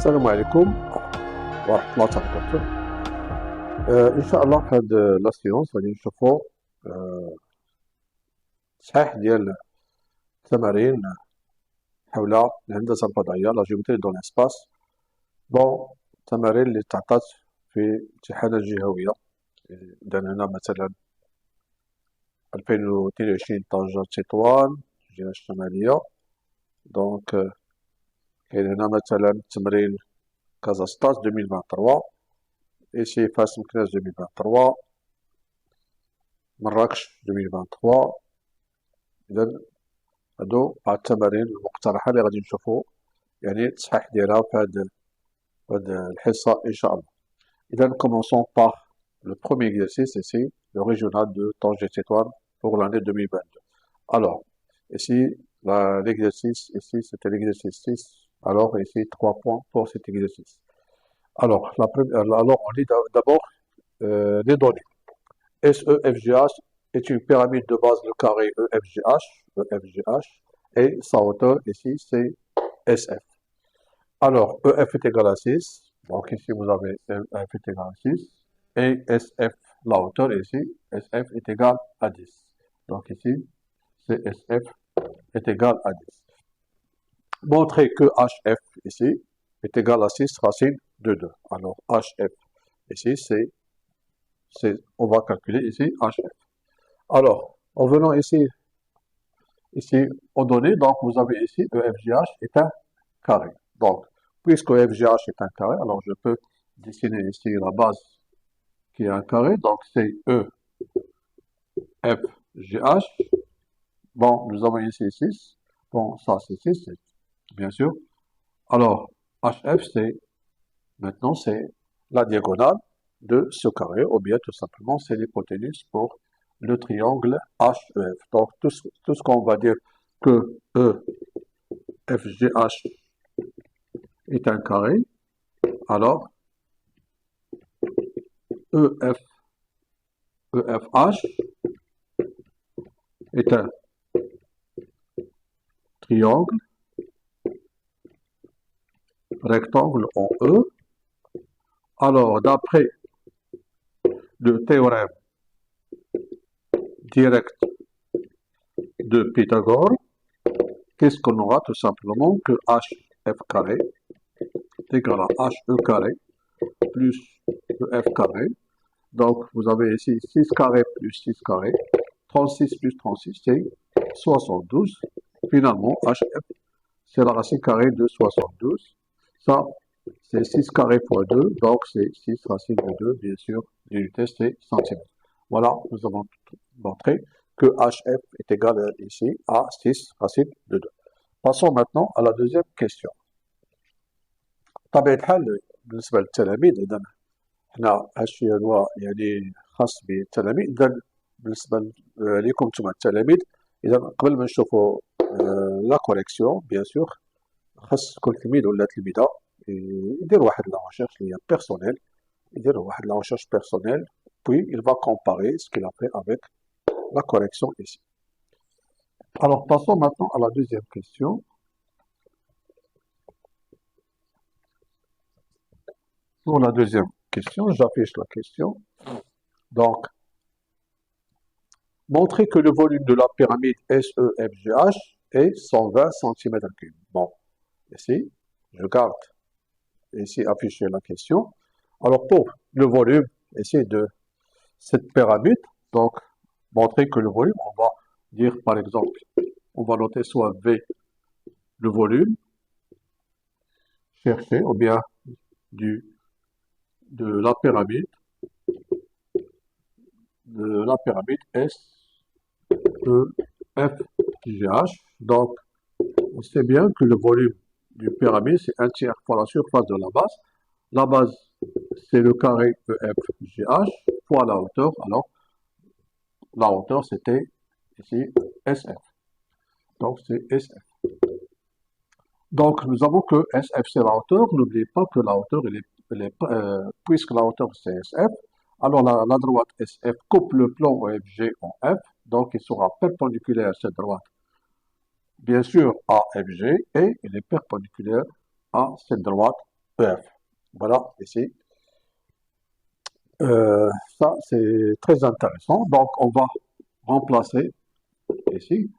السلام عليكم ورحمة الله وبركاته. إن شاء الله في هاد لا سيونس غادي نشوفو تصحيح ديال التمارين حول الهندسة الفضائية لا جيومتري دون لاسباس. بون التمارين اللي تعطات في امتحانات جهوية، إذن هنا مثلا 2022 طنجة تطوان الجهة الشمالية. دونك كاين هنا مثلا تمرين كازاستاس 2023 ici فاس مكناس 2023 مراكش 2023. إذن هادو التمارين المقترحة اللي غادي نشوفو يعني التصحيح ديالها في هاد الحصة إن شاء الله. إذن commençons par le premier exercice ici, le régional de Tanger-Tétouan pour l'année 2022. Alors, ici, l'exercice, ici, c'était l'exercice 6. Alors, ici, 3 points pour cet exercice. Alors, on lit d'abord les données. SEFGH est une pyramide de base de carré EFGH, et sa hauteur ici, c'est SF. Alors, EF est égal à 6. Donc, ici, vous avez EF est égal à 6. Et SF, la hauteur ici, SF est égal à 10. Donc, ici, c'est SF est égal à 10. Montrer que HF ici est égal à 6 racine de 2. Alors, HF ici, on va calculer ici HF. Alors, en venant ici aux données, donc vous avez ici EFGH est un carré. Donc, puisque EFGH est un carré, alors je peux dessiner ici la base qui est un carré. Donc, c'est EFGH. Bon, nous avons ici 6. Bon, ça c'est 6, bien sûr. Alors, HF, maintenant, c'est la diagonale de ce carré, ou bien tout simplement, c'est l'hypoténuse pour le triangle HEF. Donc, tout ce qu'on va dire que EFGH est un carré, alors EFH est un triangle rectangle en E. Alors, d'après le théorème direct de Pythagore, qu'est-ce qu'on aura? Tout simplement que HF carré est égal à HE carré plus EF carré. Donc, vous avez ici 6 carré plus 6 carré, 36 plus 36, c'est 72. Finalement, HF, c'est la racine carrée de 72. Ça, c'est 6 carré fois 2, donc c'est 6 racine de 2, bien sûr, l'unité c'est centimètres. Voilà, nous avons montré que HF est égal ici à 6 racine de 2. Passons maintenant à la deuxième question. طبيعة الحال بالنسبة للتلاميذ، إذا حنا هادشي هو يعني خاص بالتلاميذ. إذا بالنسبة ليكم نتوما التلاميذ، إذا قبل ما نشوفوا لا كوريكسيون بيان سور، خاص كل تلميذ ولا تلميذة يدير واحد لا ريشيرش اللي هي بيرسونيل، يدير واحد لا ريشيرش بيرسونيل، puis il va comparer ce qu'il a fait avec la correction ici. Alors, passons maintenant à la deuxième question. Pour la deuxième question, j'affiche la question. Donc, montrer que le volume de la pyramide SEFGH est 120 cm3. Bon, ici, je garde ici afficher la question. Alors, pour le volume ici de cette pyramide, donc, montrer que le volume, on va dire par exemple, on va noter soit V, le volume, chercher, ou bien de la pyramide SEFGH. Donc, on sait bien que le volume du pyramide, c'est 1 tiers fois la surface de la base. La base, c'est le carré EFGH fois la hauteur. Alors, la hauteur, c'était ici SF. Donc, c'est SF. Donc, nous avons que SF, c'est la hauteur. N'oubliez pas que la hauteur, puisque la hauteur, c'est SF, alors la droite SF coupe le plan EFG en F. Donc, il sera perpendiculaire à cette droite, bien sûr, à FG, et il est perpendiculaire à cette droite EF. Voilà, ici. Ça, c'est très intéressant. Donc, on va remplacer ici.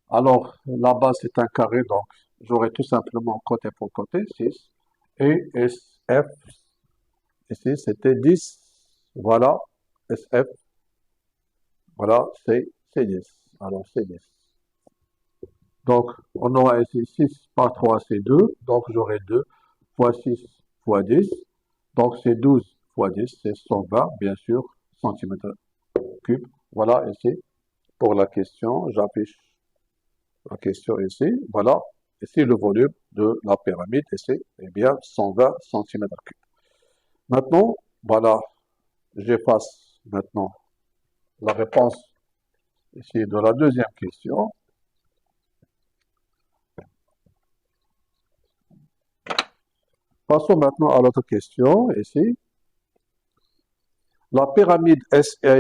Alors, la base, c'est un carré, donc j'aurai tout simplement côté pour côté 6. Et SF, ici, c'était 10. Voilà, SF, voilà, c'est 10. Alors, c'est 10. Donc, on aura ici 6 par 3, c'est 2. Donc, j'aurai 2 fois 6 fois 10. Donc, c'est 12 fois 10, c'est 120, bien sûr, centimètres cubes. Voilà, ici, pour la question, j'affiche la question ici. Voilà, ici, le volume de la pyramide, ici, eh bien, 120 centimètres cubes. Maintenant, voilà, j'efface maintenant la réponse ici de la deuxième question. Passons maintenant à l'autre question, ici. La pyramide SRTUV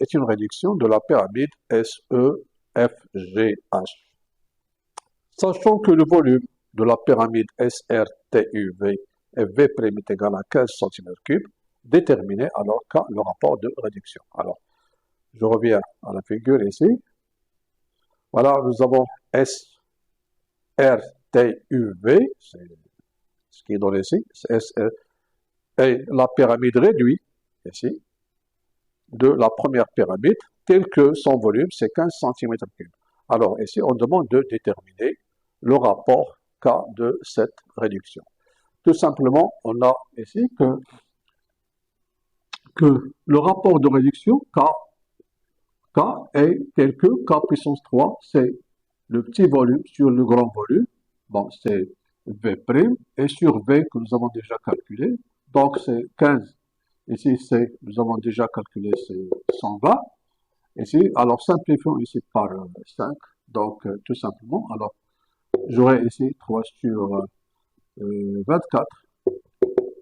est une réduction de la pyramide SEFGH. Sachant que le volume de la pyramide SRTUV est V' est égal à 15 cm3, déterminez alors le rapport de réduction. Alors, je reviens à la figure ici. Voilà, nous avons SRTUV, c'est ce qui est donné ici, et la pyramide réduite, ici, de la première pyramide, telle que son volume, c'est 15 cm3. Alors, ici, on demande de déterminer le rapport K de cette réduction. Tout simplement, on a ici que le rapport de réduction K est tel que K puissance 3, c'est le petit volume sur le grand volume. Bon, c'est V', et sur V que nous avons déjà calculé, donc c'est 15. Ici, nous avons déjà calculé, c'est 120. Ici, alors simplifions ici par 5. Donc, tout simplement, alors, j'aurai ici 3 sur 24.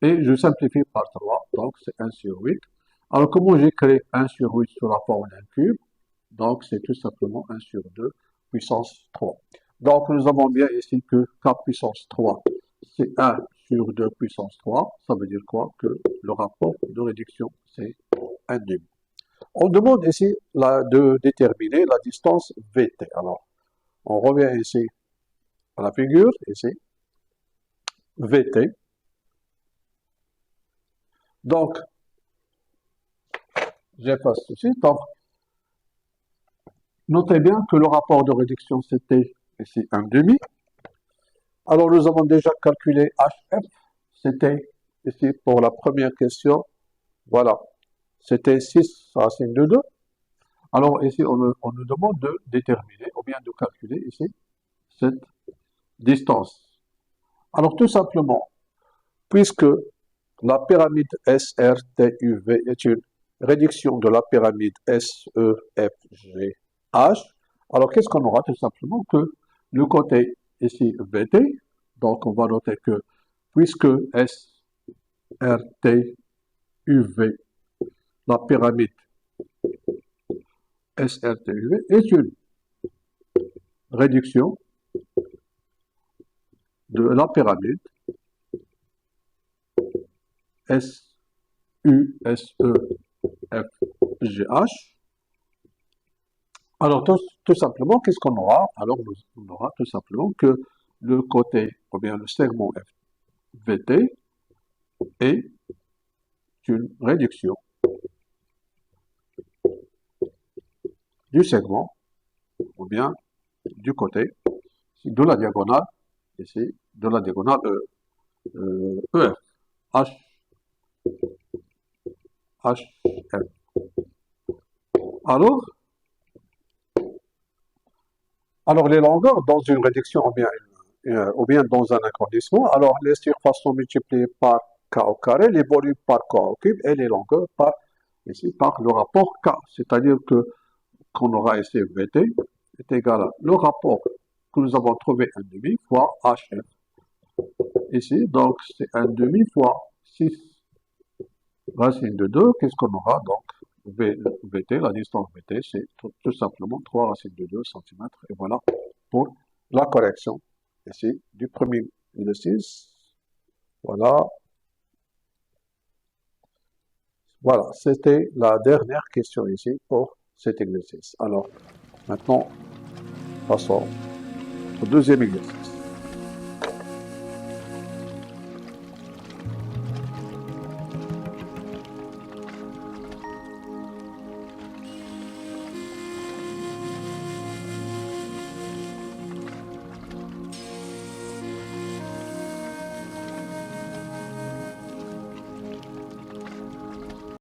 Et je simplifie par 3, donc c'est 1 sur 8. Alors, comment j'écris 1 sur 8 sur la forme d'un cube? Donc, c'est tout simplement 1 sur 2 puissance 3. Donc, nous avons bien ici que K puissance 3, c'est 1 sur 2 puissance 3. Ça veut dire quoi? Que le rapport de réduction, c'est 1 demi. On demande ici de déterminer la distance VT. Alors, on revient ici à la figure, ici, VT. Donc, j'efface ceci. Donc, notez bien que le rapport de réduction, c'était ici 1 demi. Alors, nous avons déjà calculé HF. C'était ici pour la première question. Voilà. C'était 6 racine de 2. Alors, ici, on nous demande de déterminer, ou bien de calculer ici, cette distance. Alors, tout simplement, puisque la pyramide SRTUV est une réduction de la pyramide SEFGH, alors qu'est-ce qu'on aura? Tout simplement que le côté ici VT, donc on va noter que puisque SRTUV, la pyramide SRTUV est une réduction de la pyramide SUSEFGH. Alors, tout simplement, qu'est-ce qu'on aura? Alors, on aura tout simplement que le côté, ou bien le segment VT est une réduction du segment, ou bien du côté de la diagonale, ici, de la diagonale EF, HF. Alors, les longueurs dans une réduction ou bien dans un agrandissement, alors les surfaces sont multipliées par K au carré, les volumes par K au cube et les longueurs ici par le rapport K. C'est-à-dire qu'on aura ici VT est égal à le rapport que nous avons trouvé 1 demi fois HF. Ici, donc c'est 1 demi fois 6 racine de 2. Qu'est-ce qu'on aura donc? VT, la distance VT, c'est tout simplement 3 racines de 2 cm. Et voilà pour la correction ici du premier exercice. Voilà. Voilà, c'était la dernière question ici pour cet exercice. Alors, maintenant, passons au deuxième exercice.